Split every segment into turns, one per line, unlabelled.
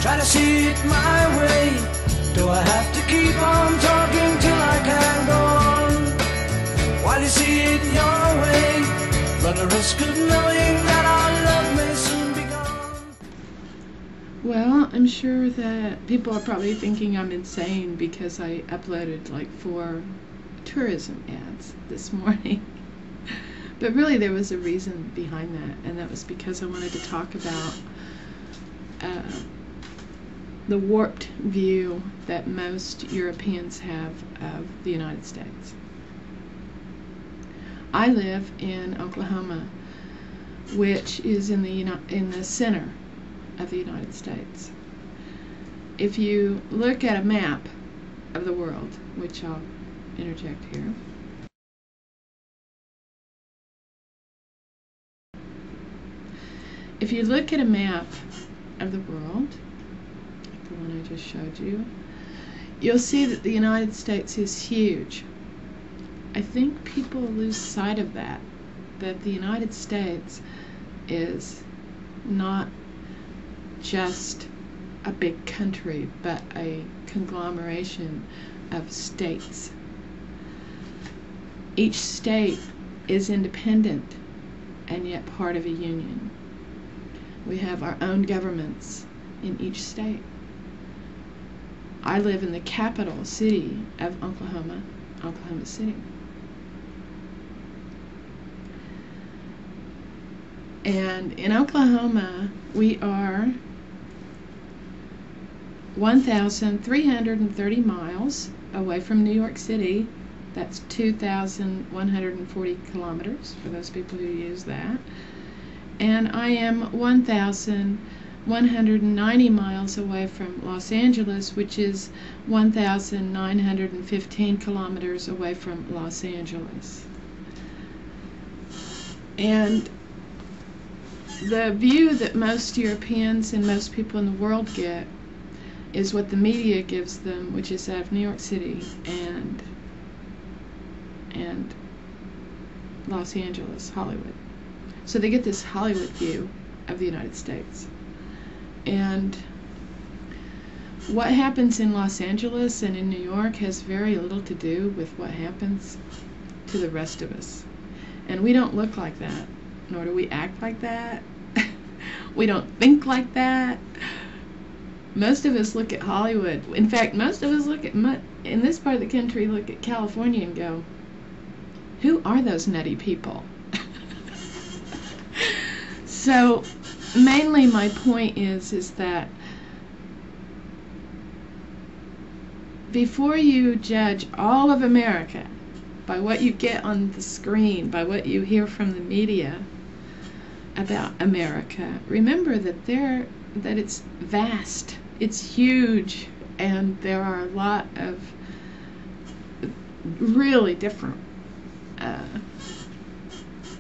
Try to see it my way. Do I have to keep on talking till I can go on? While you see it your way, run the risk of knowing that our love may soon be gone.
Well, I'm sure that people are probably thinking I'm insane because I uploaded like 4 tourism ads this morning. But really there was a reason behind that, and that was because I wanted to talk about the warped view that most Europeans have of the United States. I live in Oklahoma, which is in the center of the United States. If you look at a map of the world, which I'll interject here, if you look at a map of the world, like the one I just showed you, you'll see that the United States is huge. I think people lose sight of that the United States is not just a big country, but a conglomeration of states. Each state is independent and yet part of a union. We have our own governments in each state. I live in the capital city of Oklahoma, Oklahoma City. And in Oklahoma, we are 1,330 miles away from New York City. That's 2,140 kilometers for those people who use that. And I am 1,190 miles away from Los Angeles, which is 1,915 kilometers away from Los Angeles. And the view that most Europeans and most people in the world get is what the media gives them, which is out of New York City and Los Angeles, Hollywood. So they get this Hollywood view of the United States. And what happens in Los Angeles and in New York has very little to do with what happens to the rest of us. And we don't look like that, nor do we act like that. We don't think like that. Most of us look at Hollywood. In fact, most of us look at, in this part of the country, look at California and go, who are those nutty people? So, mainly my point is that before you judge all of America by what you get on the screen, by what you hear from the media about America, remember that it's vast, it's huge, and there are a lot of really different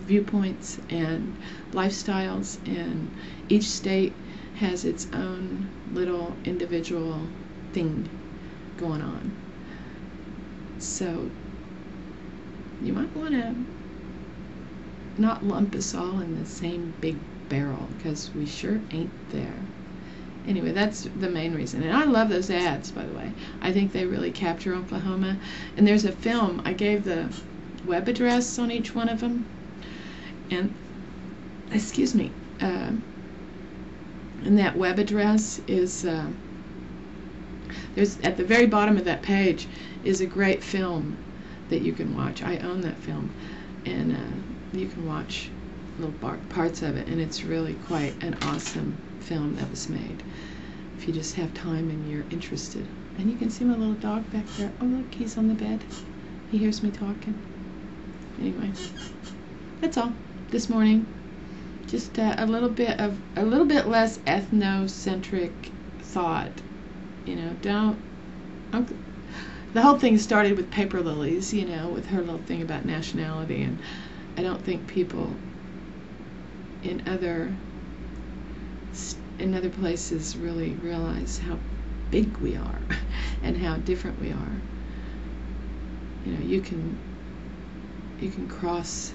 viewpoints and lifestyles, and each state has its own little individual thing going on. So you might want to not lump us all in the same big barrel, because we sure ain't there. Anyway, that's the main reason. And I love those ads, by the way. I think they really capture Oklahoma. And there's a film. I gave the web address on each one of them. And, excuse me, and that web address is, there's, at the very bottom of that page is a great film that you can watch. I own that film. And you can watch little parts of it, and it's really quite an awesome film that was made if you just have time and you're interested. And you can see my little dog back there. Oh, look, he's on the bed. He hears me talking. Anyway, that's all this morning. Just a little bit less ethnocentric thought. You know, the whole thing started with Paper Lilies, you know, with her little thing about nationality, and I don't think people in other places really realize how big we are and how different we are. You know, you can cross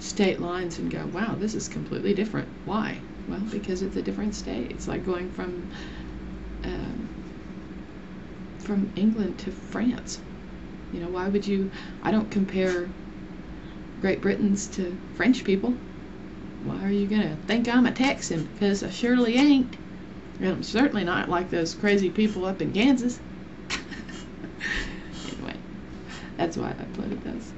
state lines and go, wow, this is completely different. Why? Well, because it's a different state. It's like going from from England to France. You know, why would you? I don't compare Great Britons to French people. Why are you gonna think I'm a Texan? Because I surely ain't. And I'm certainly not like those crazy people up in Kansas. Anyway, that's why I played this.